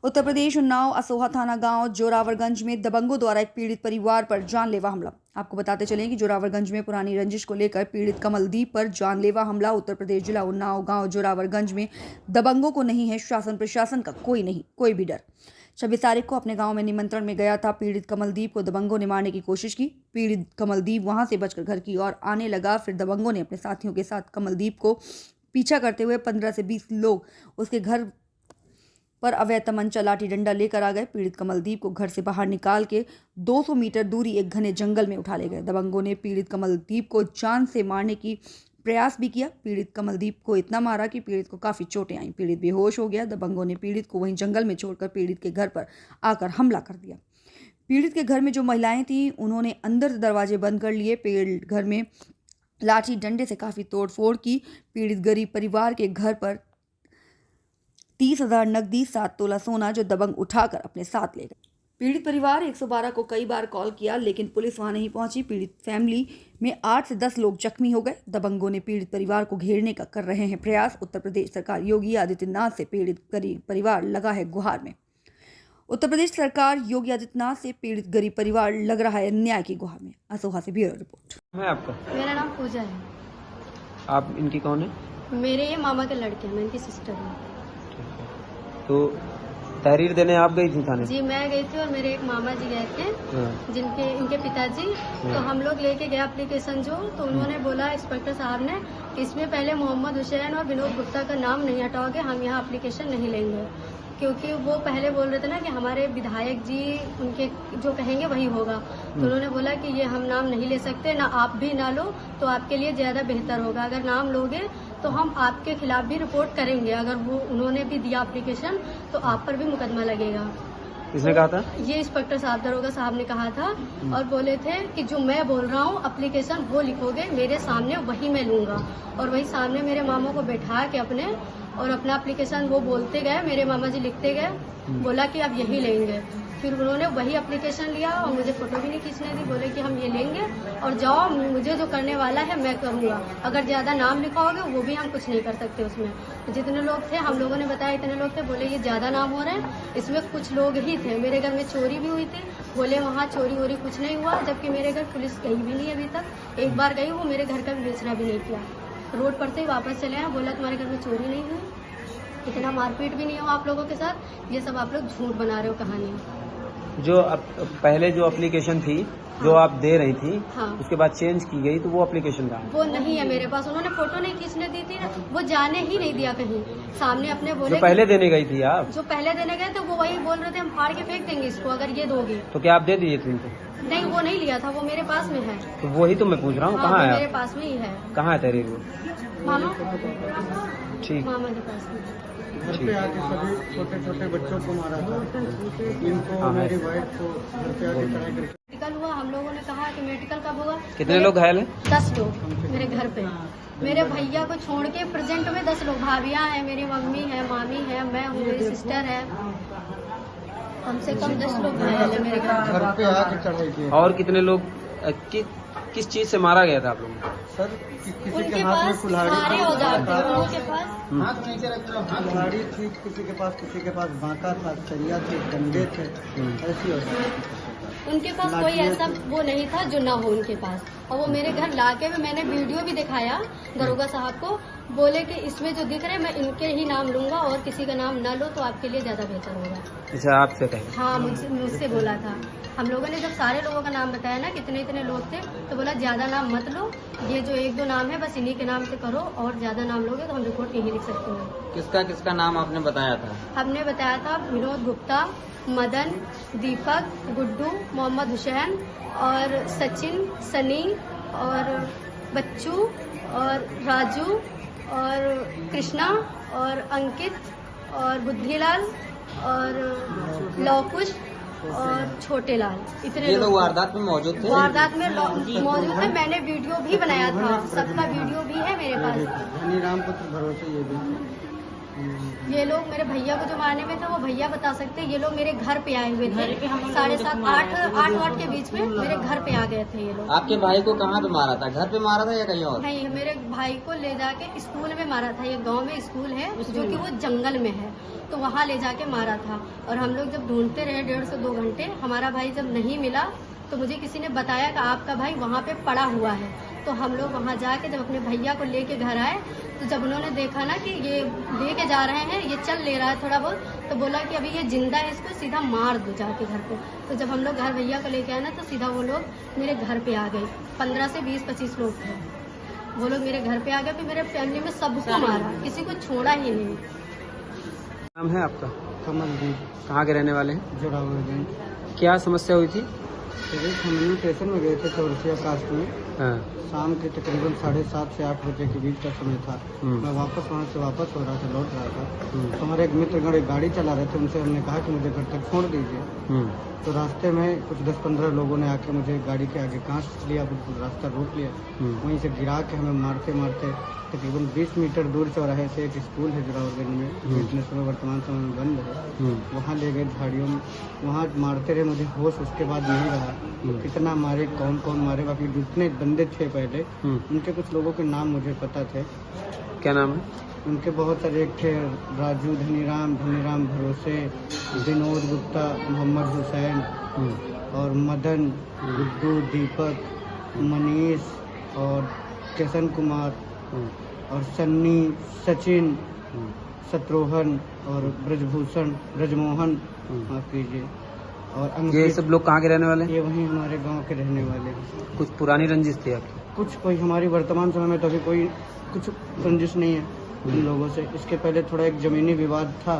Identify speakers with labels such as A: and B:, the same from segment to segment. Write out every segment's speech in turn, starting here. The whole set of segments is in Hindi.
A: उत्तर प्रदेश उन्नाव असोहा थाना गांव जोरावरगंज में दबंगों द्वारा एक पीड़ित परिवार पर जानलेवा हमला। आपको बताते चलें कि जोरावरगंज में पुरानी रंजिश को लेकर पीड़ित कमलदीप पर जानलेवा हमला। उत्तर प्रदेश जिला उन्नाव गांव जोरावरगंज में दबंगों को नहीं है शासन प्रशासन का कोई भी डर। 26 तारीख को अपने गांव में निमंत्रण में गया था पीड़ित कमलदीप को दबंगों ने मारने की कोशिश की। पीड़ित कमलदीप वहां से बचकर घर की ओर आने लगा। फिर दबंगों ने अपने साथियों के साथ कमलदीप को पीछा करते हुए 15 से 20 लोग उसके घर पर अवैध तमंचा लाठी डंडा लेकर आ गए। पीड़ित कमलदीप को घर से बाहर निकाल के 200 मीटर दूरी एक घने जंगल में उठा ले गए। दबंगों ने पीड़ित कमलदीप को जान से मारने की प्रयास भी किया। पीड़ित कमलदीप को इतना मारा कि पीड़ित को काफी चोटें आईं। पीड़ित बेहोश हो गया। दबंगों ने पीड़ित को वहीं जंगल में छोड़कर पीड़ित के घर पर आकर हमला कर दिया। पीड़ित के घर में जो महिलाएं थीं उन्होंने अंदर से दरवाजे बंद कर लिए। पीड़ित घर में लाठी डंडे से काफी तोड़फोड़ की। पीड़ित गरीब परिवार के घर पर 30,000 नकदी, 7 तोला सोना जो दबंग उठाकर अपने साथ ले गए। पीड़ित परिवार 112 को कई बार कॉल किया लेकिन पुलिस वहां नहीं पहुंची। पीड़ित फैमिली में 8 से 10 लोग जख्मी हो गए। दबंगों ने पीड़ित परिवार को घेरने का कर रहे हैं प्रयास। उत्तर प्रदेश सरकार योगी आदित्यनाथ से पीड़ित गरीब परिवार लगा है गुहार में। उत्तर प्रदेश सरकार योगी आदित्यनाथ से पीड़ित गरीब परिवार लग रहा है न्याय की गुहार में। असोहा से ब्यूरो रिपोर्ट।
B: है आपका?
C: मेरा नाम पूजा है।
B: आप इनकी कौन है?
C: मेरे ये मामा के लड़के हैं, मैं इनकी सिस्टर हूँ।
B: तो तहरीर देने आप गई थी थाने?
C: जी मैं गई थी और मेरे एक मामा जी गए थे, जिनके इनके पिताजी। तो हम लोग लेके गए एप्लीकेशन तो उन्होंने बोला इंस्पेक्टर साहब ने कि इसमें पहले मोहम्मद हुसैन और विनोद गुप्ता का नाम नहीं हटाओगे, हम यहाँ एप्लीकेशन नहीं लेंगे। क्योंकि वो पहले बोल रहे थे ना कि हमारे विधायक जी उनके जो कहेंगे वही होगा। तो उन्होंने बोला कि ये हम नाम नहीं ले सकते, ना आप भी ना लो तो आपके लिए ज्यादा बेहतर होगा। अगर नाम लोगे तो हम आपके खिलाफ भी रिपोर्ट करेंगे। अगर वो उन्होंने भी दिया एप्लीकेशन तो आप पर भी मुकदमा लगेगा।
B: किसने कहा था?
C: ये इंस्पेक्टर साहब दरोगा साहब ने कहा था और बोले थे कि जो मैं बोल रहा हूँ एप्लीकेशन वो लिखोगे मेरे सामने, वही मैं लूंगा। और वही सामने मेरे मामों को बैठा के अपने और अपना एप्लीकेशन वो बोलते गए, मेरे मामा जी लिखते गए, बोला कि आप यही लेंगे। फिर उन्होंने वही एप्लीकेशन लिया और मुझे फोटो भी नहीं खींचने दी। बोले कि हम ये लेंगे और जाओ, मुझे जो करने वाला है मैं करूँगा। अगर ज्यादा नाम लिखाओगे वो भी हम कुछ नहीं कर सकते उसमें। जितने लोग थे हम लोगों ने बताया इतने लोग थे। बोले ये ज्यादा नाम हो रहे हैं, इसमें कुछ लोग ही थे। मेरे घर में चोरी भी हुई थी, बोले वहाँ चोरी वोरी कुछ नहीं हुआ। जबकि मेरे घर पुलिस गई भी नहीं अभी तक। एक बार गई, वो मेरे घर का भी बेचना भी नहीं किया। रोड पर से ही वापस चले आए। बोला तुम्हारे घर में चोरी नहीं हुई, इतना मारपीट भी नहीं हुआ आप लोगों के साथ, ये सब आप लोग झूठ बना रहे हो कहानी।
B: जो पहले जो एप्लीकेशन थी जो आप दे रही थी,
C: हाँ।
B: उसके बाद चेंज की गई तो वो एप्लीकेशन कहाँ?
C: वो नहीं है मेरे पास। उन्होंने फोटो नहीं खींचने दी थी ना, वो जाने ही नहीं दिया कहीं। सामने अपने बोले
B: जो पहले देने गई थी आप?
C: जो पहले देने गए थे वो वही बोल रहे थे हम फाड़ के फेंक देंगे इसको अगर ये दोगे।
B: तो क्या आप दे दिए थे उनको?
C: नहीं वो नहीं लिया था, वो मेरे पास में है।
B: तो वही तो मैं पूछ रहा हूँ, कहाँ है
C: मेरे
B: आप?
C: पास में ही है।
B: कहाँ है तहरीर वो?
C: मामा
B: ठीक,
C: मामा के पास में।
D: घर पे आके सभी छोटे छोटे बच्चों को मारा था। इनको मेरी वाइफ को घर पे आके चढ़ाई करके
C: मेडिकल हुआ। हम लोगों ने कहा कि मेडिकल कब होगा?
B: कितने लोग घायल हैं?
C: 10 लोग मेरे घर पे। मेरे भैया को छोड़ के प्रेजेंट में 10 लोग। भाभियाँ हैं, मेरी मम्मी है, मामी है, मैं हूँ, मेरी सिस्टर है। कम से कम 10 लोग घायल है मेरे
D: घर पे आके चढ़ाई की।
B: और कितने लोग किस चीज से मारा गया था आप लोगों को?
D: सर किसी
C: उनके
D: के हाथ में
C: पास
D: कुल्हाड़ी
C: सारे औजार थे उनके पास।
D: कुल्हाड़ी थी, किसी के पास बांका था, चरिया थे, डंडे थे, ऐसी
C: उनके पास कोई ऐसा वो नहीं था जो ना हो उनके पास। और वो मेरे घर लाके में मैंने वीडियो भी दिखाया दरोगा साहब को। बोले कि इसमें जो दिख रहे मैं इनके ही नाम लूंगा और किसी का नाम ना लो तो आपके लिए ज्यादा बेहतर होगा।
B: अच्छा, आपसे कहे?
C: हाँ मुझसे बोला था। हम लोगों ने जब सारे लोगों का नाम बताया ना कितने इतने लोग थे तो बोला ज्यादा नाम मत लो, ये जो 1-2 नाम है बस इन्हीं के नाम से करो और ज्यादा नाम लोगे तो हम रिपोर्ट यही लिख सकते हैं।
B: किसका नाम आपने बताया था?
C: हमने बताया था विनोद गुप्ता, मदन, दीपक, गुड्डू, मोहम्मद हुसैन और सचिन, सनी और बच्चू और राजू और कृष्णा और अंकित और बुद्धिलाल और लवकुश और छोटे लाल। इतने लोग
B: वारदात में मौजूद थे?
C: वारदात में मौजूद थे। मैंने वीडियो भी बनाया था, सबका वीडियो भी है मेरे पास।
D: धनी राम पुत्र भरोसे ये भी
C: ये लोग मेरे भैया को जो मारने में थे वो भैया बता सकते हैं। ये लोग मेरे घर पे आए हुए थे 7:30 8 के बीच में मेरे घर पे आ गए थे ये लोग।
E: आपके भाई को कहाँ पे मारा था, घर पे मारा था या कहीं और?
C: नहीं, मेरे भाई को ले जाके स्कूल में मारा था। ये गांव में स्कूल है जो कि वो जंगल में है, तो वहाँ ले जाके मारा था। और हम लोग जब ढूंढते रहे 1.5 से 2 घंटे, हमारा भाई जब नहीं मिला तो मुझे किसी ने बताया कि आपका भाई वहाँ पे पड़ा हुआ है। तो हम लोग वहाँ जाके जब अपने भैया को लेके घर आए तो जब उन्होंने देखा ना कि ये लेके जा रहे हैं, ये चल ले रहा है थोड़ा बहुत, तो बोला कि अभी ये जिंदा है, इसको सीधा मार दो जाके घर पे। तो जब हम लोग घर भैया को लेके आए ना तो सीधा वो लोग मेरे घर पे आ गए। 15 से 20-25 लोग थे, वो लोग मेरे घर पे आ गए। फिर मेरे फैमिली में सबको मारा, किसी को छोड़ा ही नहीं।
B: नाम है आपका?
D: कमलदीप,
B: कहाँ के रहने वाले हैं?
D: जोरावरगंज।
B: क्या समस्या हुई थी?
D: हम स्टेशन में गए थे चौरसिया कास्ट में।
B: हाँ।
D: शाम के तकरीबन 7:30 से 8 बजे के बीच का समय था। मैं वहाँ से वापस हो रहा था, लौट रहा था। तो हमारे एक मित्रगण एक गाड़ी चला रहे थे, उनसे हमने कहा कि मुझे घर तक छोड़ दीजिए। तो रास्ते में कुछ 10-15 लोगों ने आके मुझे गाड़ी के आगे कांच लिया, बिल्कुल रास्ता रोक लिया। वहीं से गिरा के हमें मारते मारते तकरीबन 20 मीटर दूर चौराहे से एक स्कूल है जोरावरगंज में, जितने समय वर्तमान समय में बंद है, वहाँ ले गए झाड़ियों में। वहाँ मारते रहे, मुझे होश उसके बाद नहीं रहा। कितना मारे, कौन कौन मारे, बाकी जितने बंदे थे पहले उनके कुछ लोगों के नाम मुझे पता थे।
B: क्या नाम है
D: उनके? बहुत सारे, एक थे राजू, धनीराम भरोसे, विनोद गुप्ता, मोहम्मद हुसैन और मदन, गुड्डू, दीपक, मनीष और किशन कुमार और सन्नी, सचिन, शत्रुघ्न और ब्रजभूषण, ब्रजमोहन, माफ कीजिए, और
B: ये
D: अंकित।
B: सब लोग कहाँ के रहने वाले हैं?
D: ये वहीं हमारे गांव के रहने वाले हैं।
B: कुछ पुरानी रंजिश थी आपकी?
D: कुछ कोई हमारी वर्तमान समय में तो अभी कोई कुछ रंजिश नहीं है इन लोगों से। इसके पहले थोड़ा एक जमीनी विवाद था,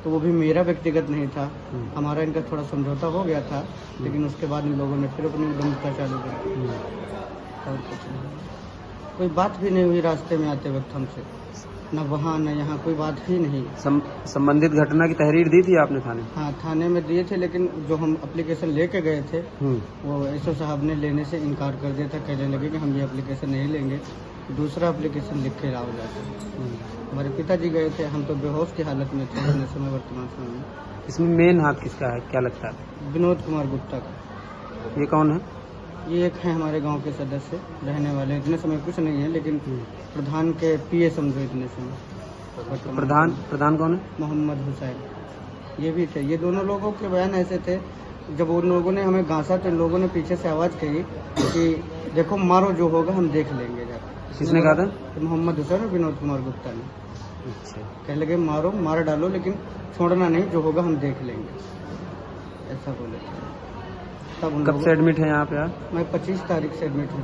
D: तो वो भी मेरा व्यक्तिगत नहीं था, हमारा इनका थोड़ा समझौता हो गया था, लेकिन उसके बाद इन लोगों ने फिर अपनी उद्यमता चालू कर। और कुछ नहीं, कोई बात भी नहीं हुई रास्ते में आते वक्त हमसे, न वहाँ न यहाँ, कोई बात ही नहीं।
B: संबंधित घटना की तहरीर दी थी आपने थाने?
D: हाँ, थाने में दिए थे, लेकिन जो हम एप्लीकेशन लेके गए थे वो एसओ साहब ने लेने से इनकार कर दिया था। कहने लगे कि हम ये एप्लीकेशन नहीं लेंगे, दूसरा एप्लीकेशन लिख के लाओ जाके। हमारे पिताजी गए थे, हम तो बेहोश की हालत में थे अपने समय, वर्तमान समय में।
B: इसमें मेन हाथ किसका है, क्या लगता है?
D: विनोद कुमार गुप्ता का।
B: ये कौन है?
D: ये एक है हमारे गांव के सदस्य रहने वाले, इतने समय कुछ नहीं है, लेकिन प्रधान के पीए समझो इतने समय।
B: प्रधान कौन है?
D: मोहम्मद हुसैन। ये भी थे। ये दोनों लोगों के बयान ऐसे थे, जब उन लोगों ने हमें घासा तो इन लोगों ने पीछे से आवाज कही कि देखो मारो, जो होगा हम देख लेंगे जाकर।
B: किसने कहा था?
D: मोहम्मद हुसैन और विनोद कुमार गुप्ता ने।
B: अच्छा।
D: कह लगे मारो, मार डालो, लेकिन छोड़ना नहीं, जो होगा हम देख लेंगे, ऐसा बोले थे। तब
B: कब से एडमिट है यहाँ पे आप?
D: मैं 25 तारीख से एडमिट हूँ।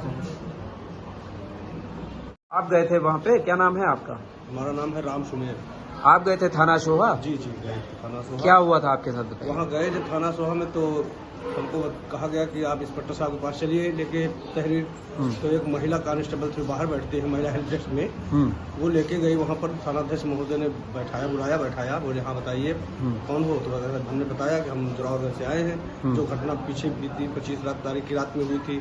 B: आप गए थे वहाँ पे, क्या नाम है आपका?
F: हमारा नाम है राम सुमेर।
B: आप गए थे थाना सोहा?
F: जी गए थे थाना सोहा।
B: क्या हुआ था आपके साथ बताइए?
F: वहाँ गए थे थाना सोहा में, तो हमको कहा गया कि आप इंस्पेक्टर साहब के पास चलिए लेके तहरीर। तो एक महिला कांस्टेबल थी, बाहर बैठती है महिला हेल्प डेस्क में, वो लेके गई। वहाँ पर थानाध्यक्ष महोदय ने बैठाया, बोले हाँ बताइए कौन हो? तो हमने बताया कि हम जोरावरगंज से आए हैं, जो घटना पीछे बीती 25 तारीख की रात में हुई थी।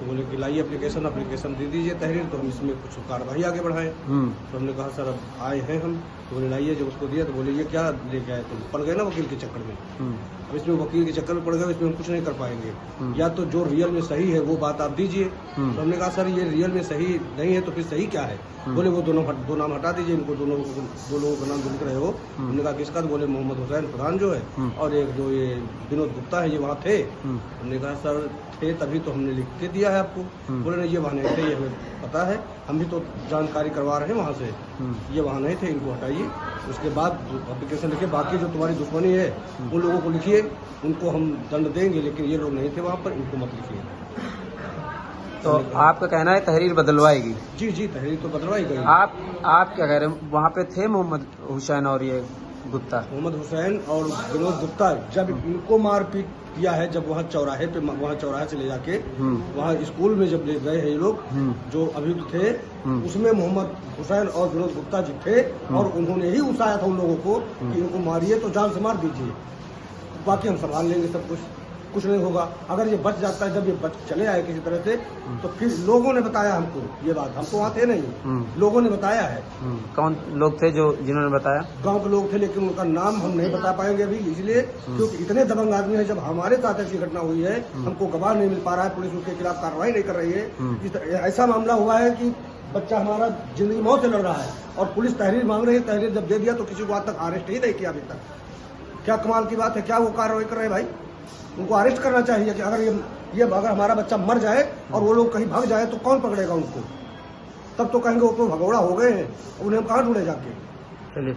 F: तो बोले कि लाइए एप्लीकेशन दे दीजिए तहरीर, तो हम इसमें कुछ कार्रवाई आगे बढ़ाएं। तो हमने कहा सर अब आए हैं हम, तो बोले लाइए। जब उसको दिया तो बोले ये क्या लेके आए? तो पड़ गए ना वकील के चक्कर में। अब इसमें वकील के चक्कर में पड़ गए, इसमें हम कुछ नहीं कर पाएंगे, या तो जो रियल में सही है वो बात आप दीजिए। तो हमने कहा सर ये रियल में सही नहीं है तो फिर सही क्या है? बोले वो दो नाम हटा दीजिए, इनको दो लोगों का नाम लिख रहे हो। हमने कहा किसका? तो बोले मोहम्मद हुसैन प्रधान जो है, और एक जो ये विनोद गुप्ता है, ये वहाँ थे। हमने कहा सर थे तभी तो हमने लिख के दिया है आपको। बोले नहीं ये वहाँ नहीं थे, ये हमें पता है, हम भी तो जानकारी करवा रहे हैं वहाँ से, ये वहाँ नहीं थे, इनको हटाइए। उसके बाद एप्लीकेशन लिखे, बाकी जो तुम्हारी दुश्मनी है उन लोगों को लिखिए, उनको हम दंड देंगे, लेकिन ये लोग नहीं थे वहाँ पर, इनको मत लिखिए।
B: तो आपका कहना है तहरीर बदलवाएगी?
F: जी तहरीर तो बदलवाई गई।
B: आप क्या कह रहे हैं? वहाँ पे थे मोहम्मद हुसैन और ये गुप्ता?
F: मोहम्मद हुसैन और विनोद गुप्ता जब इनको मारपीट किया है, जब वहाँ चौराहे से ले जाके वहाँ स्कूल में जब ले गए हैं ये लोग, जो अभियुक्त थे, उसमें मोहम्मद हुसैन और विनोद गुप्ता जी थे, और उन्होंने ही उकसाया था उन लोगों को कि इनको मारिए तो जान से मार दीजिए, बाकी हम संभाल लेंगे सब कुछ। कुछ नहीं होगा। अगर ये बच जाता है, जब ये बच चले आए किसी तरह से, तो फिर लोगों ने बताया हमको ये बात, हम तो वहाँ थे नहीं, लोगों ने बताया है।
B: कौन लोग थे जो जिन्होंने बताया?
F: गांव के लोग थे, लेकिन उनका नाम हम नहीं बता पाएंगे अभी, इसलिए क्योंकि इतने दबंग आदमी है। जब हमारे साथ ऐसी घटना हुई है, हमको गवाह नहीं मिल पा रहा है, पुलिस उसके खिलाफ कार्रवाई नहीं कर रही है। ऐसा मामला हुआ है कि बच्चा हमारा जिंदगी मौत से लड़ रहा है और पुलिस तहरीर मांग रही है। तहरीर जब दे दिया तो किसी को आज तक अरेस्ट ही नहीं किया अभी तक। क्या कमाल की बात है, क्या वो कार्रवाई कर रहे हैं भाई? उनको अरेस्ट करना चाहिए कि अगर ये अगर हमारा बच्चा मर जाए और वो लोग कहीं भाग जाए तो कौन पकड़ेगा उनको? तब तो कहेंगे वो तो भगोड़ा हो गए हैं, उन्हें हम कहाँ ढूंढे जाके।
B: चलिए।